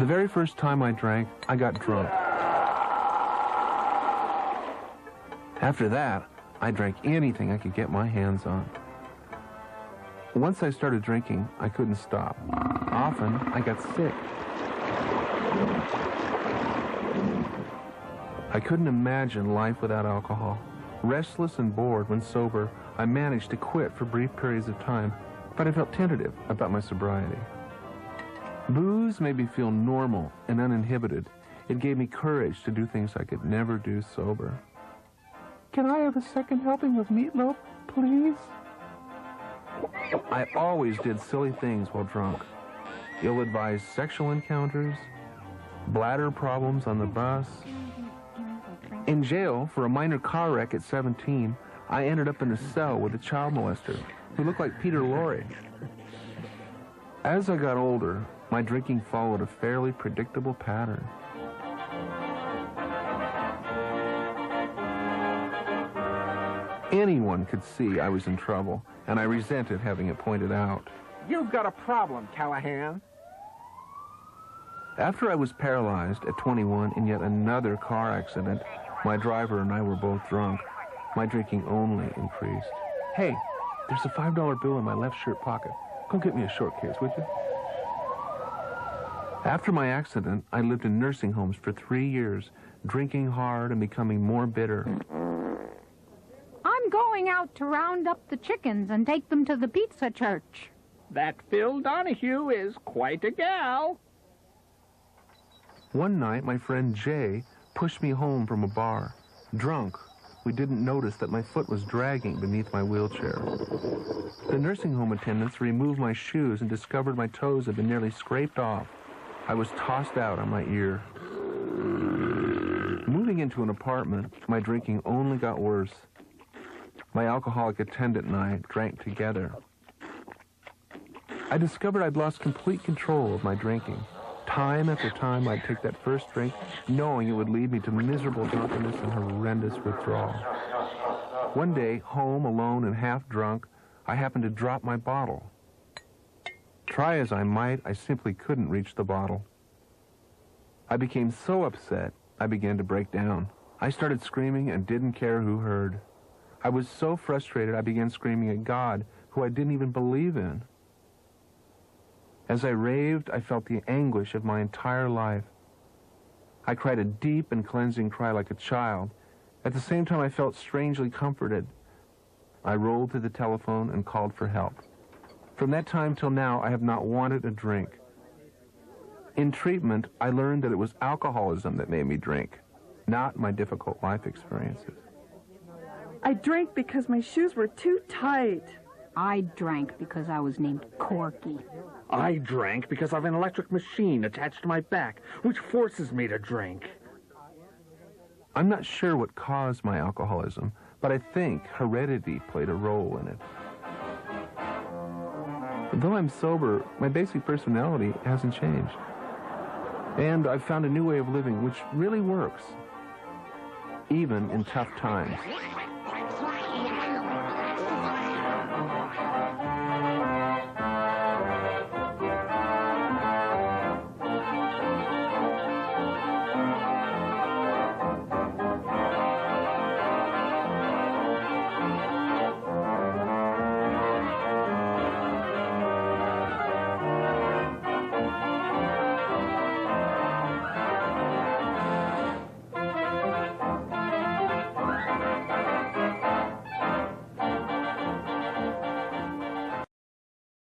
very first time I drank, I got drunk. After that, I drank anything I could get my hands on. Once I started drinking, I couldn't stop. Often, I got sick. I couldn't imagine life without alcohol. Restless and bored when sober, I managed to quit for brief periods of time, but I felt tentative about my sobriety. Booze made me feel normal and uninhibited. It gave me courage to do things I could never do sober. Can I have a second helping of meatloaf, please? I always did silly things while drunk. Ill-advised sexual encounters, bladder problems on the bus. In jail for a minor car wreck at 17, I ended up in a cell with a child molester who looked like Peter Lorre. As I got older, my drinking followed a fairly predictable pattern. Anyone could see I was in trouble, and I resented having it pointed out. You've got a problem, Callahan. After I was paralyzed at 21 in yet another car accident, my driver and I were both drunk. My drinking only increased. Hey, there's a $5 bill in my left shirt pocket. Go get me a short case, would you? After my accident, I lived in nursing homes for 3 years, drinking hard and becoming more bitter. I'm going out to round up the chickens and take them to the pizza church. That Phil Donahue is quite a gal. One night, my friend Jay pushed me home from a bar. Drunk, we didn't notice that my foot was dragging beneath my wheelchair. The nursing home attendants removed my shoes and discovered my toes had been nearly scraped off. I was tossed out on my ear. Moving into an apartment, my drinking only got worse. My alcoholic attendant and I drank together. I discovered I'd lost complete control of my drinking. Time after time, I'd take that first drink, knowing it would lead me to miserable drunkenness and horrendous withdrawal. One day, home, alone and half drunk, I happened to drop my bottle. Try as I might, I simply couldn't reach the bottle. I became so upset, I began to break down. I started screaming and didn't care who heard. I was so frustrated, I began screaming at God, who I didn't even believe in. As I raved, I felt the anguish of my entire life. I cried a deep and cleansing cry like a child. At the same time, I felt strangely comforted. I rolled to the telephone and called for help. From that time till now, I have not wanted a drink. In treatment, I learned that it was alcoholism that made me drink, not my difficult life experiences. I drank because my shoes were too tight. I drank because I was named Corky. I drank because I have an electric machine attached to my back, which forces me to drink. I'm not sure what caused my alcoholism, but I think heredity played a role in it. Though I'm sober, my basic personality hasn't changed. And I've found a new way of living which really works, even in tough times.